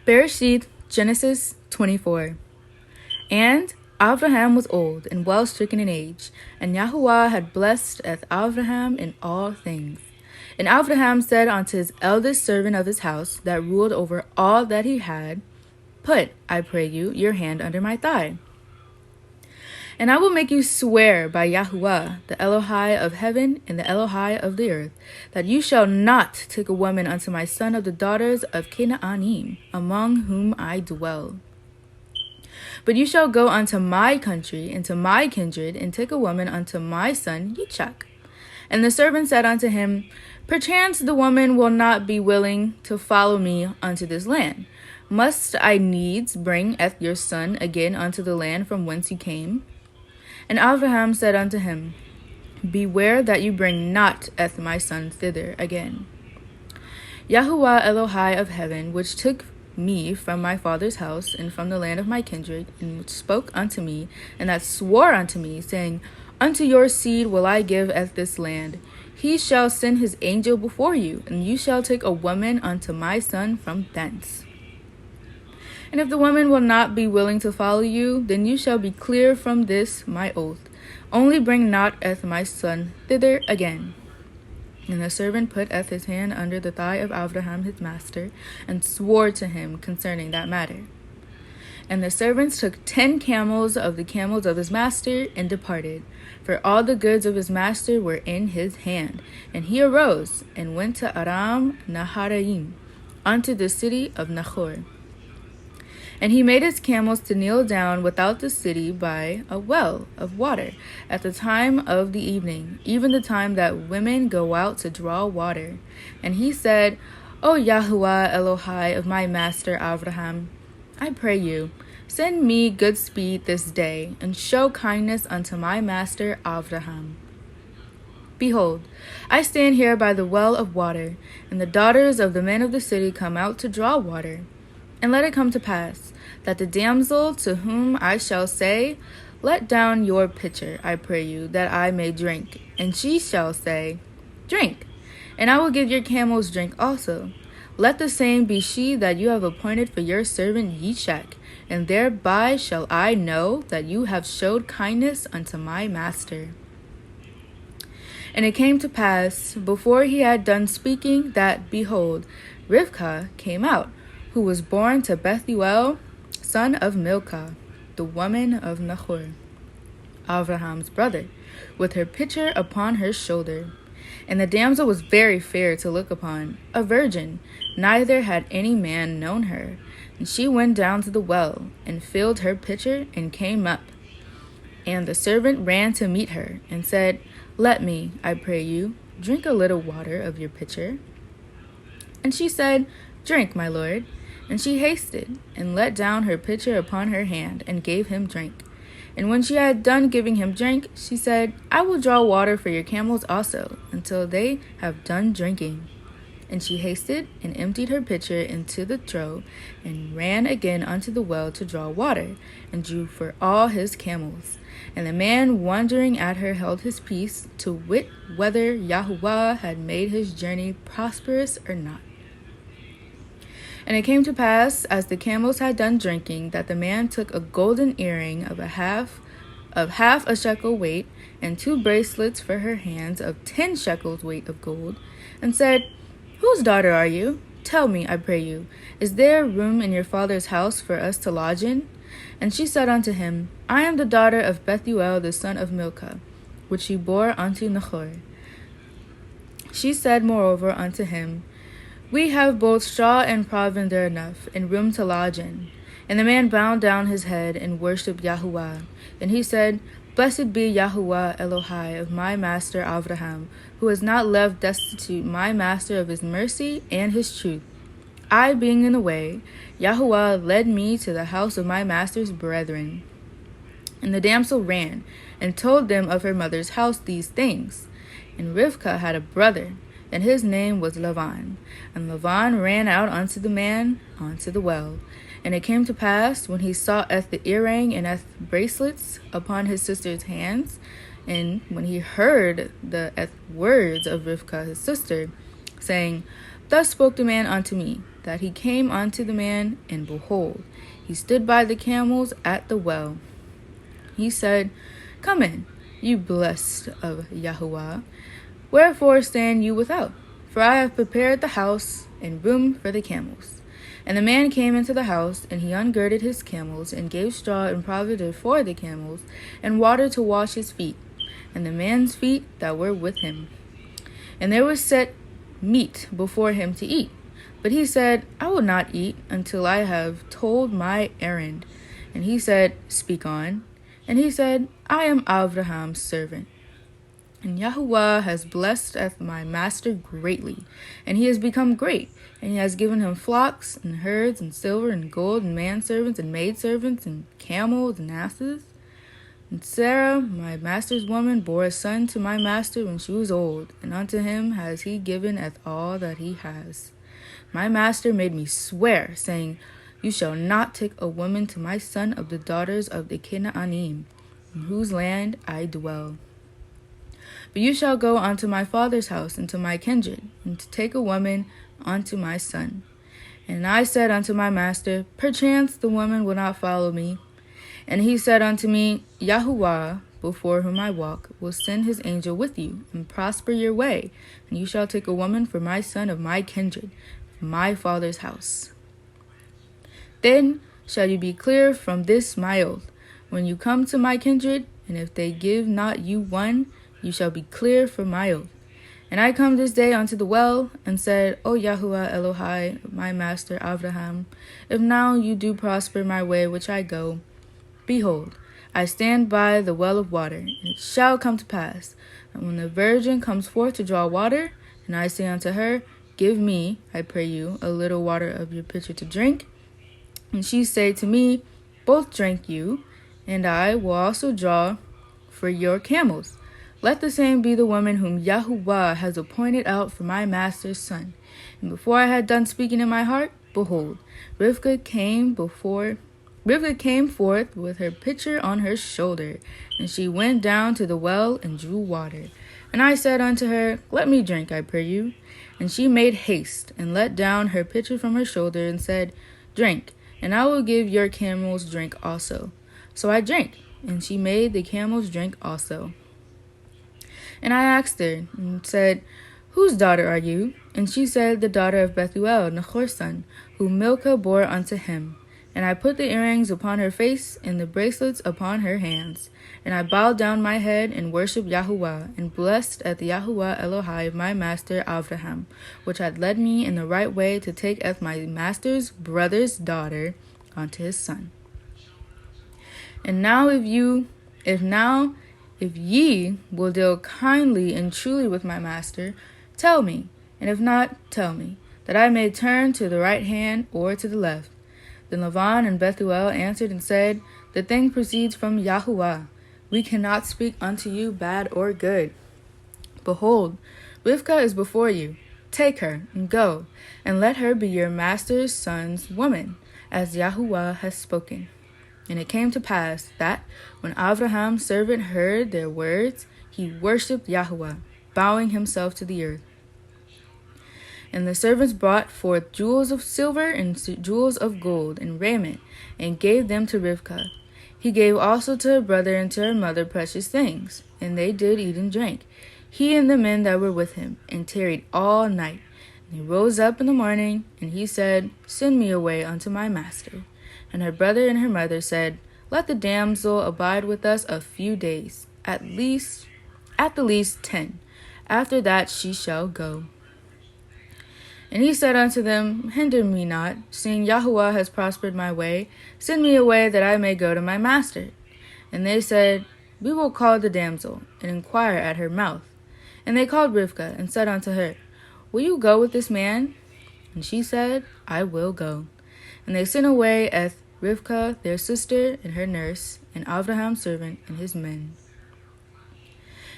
Bere'Shiyth, Genesis 24. And Abraham was old and well stricken in age, and Yahuwah had blessed Abraham in all things. And Abraham said unto his eldest servant of his house, that ruled over all that he had, Put, I pray you, your hand under my thigh. And I will make you swear by Yahuwah, the Elohai of heaven and the Elohai of the earth, that you shall not take a woman unto my son of the daughters of Canaanim, among whom I dwell. But you shall go unto my country, and to my kindred, and take a woman unto my son Yitzchak. And the servant said unto him, Perchance the woman will not be willing to follow me unto this land. Must I needs bring your son again unto the land from whence he came? And Abraham said unto him, Beware that you bring not my son thither again. Yahuwah Elohai of heaven, which took me from my father's house and from the land of my kindred, and which spoke unto me, and that swore unto me, saying, Unto your seed will I give this land. He shall send his angel before you, and you shall take a woman unto my son from thence. And if the woman will not be willing to follow you, then you shall be clear from this my oath. Only bring not my son thither again. And the servant put his hand under the thigh of Abraham his master, and swore to him concerning that matter. And the servants took 10 camels of the camels of his master, and departed. For all the goods of his master were in his hand. And he arose, and went to Aram Naharaim, unto the city of Nahor. And he made his camels to kneel down without the city by a well of water at the time of the evening, even the time that women go out to draw water. And he said, O Yahuwah Elohai of my master Abraham, I pray you, send me good speed this day, and show kindness unto my master Abraham. Behold, I stand here by the well of water, and the daughters of the men of the city come out to draw water. And let it come to pass, that the damsel to whom I shall say, Let down your pitcher, I pray you, that I may drink. And she shall say, Drink, and I will give your camels drink also. Let the same be she that you have appointed for your servant Yitzchak, and thereby shall I know that you have showed kindness unto my master. And it came to pass, before he had done speaking, that, behold, Rivkah came out, who was born to Bethuel, son of Milcah, the woman of Nahor, Abraham's brother, with her pitcher upon her shoulder. And the damsel was very fair to look upon, a virgin, neither had any man known her. And she went down to the well, and filled her pitcher, and came up. And the servant ran to meet her, and said, Let me, I pray you, drink a little water of your pitcher. And she said, Drink, my lord. And she hasted, and let down her pitcher upon her hand, and gave him drink. And when she had done giving him drink, she said, I will draw water for your camels also, until they have done drinking. And she hasted, and emptied her pitcher into the trough, and ran again unto the well to draw water, and drew for all his camels. And the man wondering at her held his peace, to wit whether Yahuwah had made his journey prosperous or not. And it came to pass, as the camels had done drinking, that the man took a golden earring of half a shekel weight, and 2 bracelets for her hands of 10 shekels weight of gold, and said, Whose daughter are you? Tell me, I pray you, is there room in your father's house for us to lodge in? And she said unto him, I am the daughter of Bethuel the son of Milcah, which she bore unto Nahor. She said moreover unto him, We have both straw and provender enough, and room to lodge in. And the man bowed down his head, and worshipped Yahuwah. And he said, Blessed be Yahuwah Elohai of my master Abraham, who has not left destitute my master of his mercy and his truth. I being in the way, Yahuwah led me to the house of my master's brethren. And the damsel ran, and told them of her mother's house these things. And Rivkah had a brother, and his name was Lavan. And Lavan ran out unto the man, unto the well. And it came to pass, when he saw the earring and bracelets upon his sister's hands, and when he heard the words of Rivkah his sister, saying, Thus spoke the man unto me, that he came unto the man, and behold, he stood by the camels at the well. He said, Come in, you blessed of Yahuwah. Wherefore stand you without? For I have prepared the house and room for the camels. And the man came into the house, and he ungirded his camels, and gave straw and provided for the camels, and water to wash his feet, and the man's feet that were with him. And there was set meat before him to eat. But he said, I will not eat until I have told my errand. And he said, Speak on. And he said, I am Abraham's servant. And Yahuwah has blessed my master greatly, and he has become great, and he has given him flocks and herds and silver and gold and manservants and maidservants and camels and asses. And Sarah, my master's woman, bore a son to my master when she was old, and unto him has he given all that he has. My master made me swear, saying, You shall not take a woman to my son of the daughters of the Canaanim, in whose land I dwell. But you shall go unto my father's house and to my kindred, and to take a woman unto my son. And I said unto my master, Perchance the woman will not follow me. And he said unto me, Yahuwah, before whom I walk, will send his angel with you, and prosper your way, and you shall take a woman for my son of my kindred, my father's house. Then shall you be clear from this my oath, when you come to my kindred, and if they give not you one, you shall be clear from my oath. And I come this day unto the well, and said, O Yahuwah Elohai, my master Abraham, if now you do prosper my way which I go, behold, I stand by the well of water, and it shall come to pass, that when the virgin comes forth to draw water, and I say unto her, Give me, I pray you, a little water of your pitcher to drink, and she say to me, Both drink you, and I will also draw for your camels. Let the same be the woman whom Yahuwah has appointed out for my master's son. And before I had done speaking in my heart, behold, Rivkah came forth with her pitcher on her shoulder, and she went down to the well and drew water. And I said unto her, Let me drink, I pray you. And she made haste, and let down her pitcher from her shoulder, and said, Drink, and I will give your camels drink also. So I drank, and she made the camels drink also. And I asked her, and said, Whose daughter are you? And she said, The daughter of Bethuel, Nahor's son, whom Milcah bore unto him. And I put the earrings upon her face, and the bracelets upon her hands. And I bowed down my head, and worshipped Yahuwah, and blessed at the Yahuwah Elohai my master Abraham, which had led me in the right way to take as my master's brother's daughter unto his son. And now if ye will deal kindly and truly with my master, tell me, and if not, tell me, that I may turn to the right hand or to the left. Then Lavan and Bethuel answered and said, The thing proceeds from Yahuwah. We cannot speak unto you bad or good. Behold, Rivkah is before you. Take her, and go, and let her be your master's son's woman, as Yahuwah has spoken. And it came to pass that, when Abraham's servant heard their words, he worshipped Yahuwah, bowing himself to the earth. And the servants brought forth jewels of silver and jewels of gold and raiment, and gave them to Rivkah. He gave also to her brother and to her mother precious things, and they did eat and drank, he and the men that were with him, and tarried all night. And he rose up in the morning, and he said, Send me away unto my master. And her brother and her mother said, Let the damsel abide with us a few days, at the least 10. After that she shall go. And he said unto them, Hinder me not, seeing Yahuwah has prospered my way. Send me away that I may go to my master. And they said, We will call the damsel, and inquire at her mouth. And they called Rivkah, and said unto her, Will you go with this man? And she said, I will go. And they sent away Rivkah their sister, and her nurse, and Abraham's servant, and his men.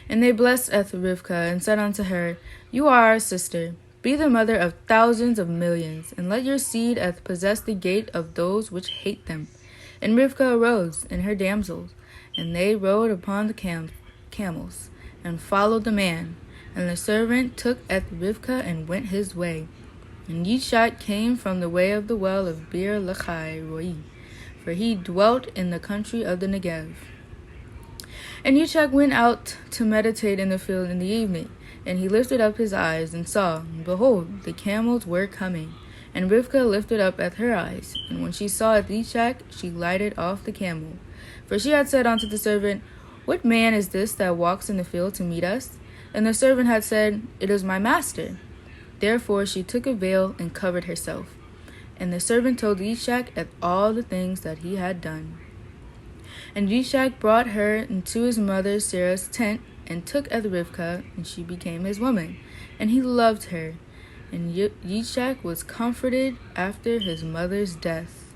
And they blessed Rivkah, and said unto her, You are our sister. Be the mother of thousands of millions, and let your seed possess the gate of those which hate them. And Rivkah arose, and her damsels, and they rode upon the camels, and followed the man. And the servant took Rivkah and went his way. And Yishak came from the way of the well of Bere'Shiyth, for he dwelt in the country of the Negev. And Yishak went out to meditate in the field in the evening, and he lifted up his eyes and saw, and behold, the camels were coming. And Rivkah lifted up at her eyes, and when she saw Yishak, she lighted off the camel. For she had said unto the servant, What man is this that walks in the field to meet us? And the servant had said, It is my master. Therefore she took a veil and covered herself. And the servant told Yishak at all the things that he had done. And Yishak brought her into his mother Sarah's tent, and took at Rivkah, and she became his woman. And he loved her. And Yishak was comforted after his mother's death.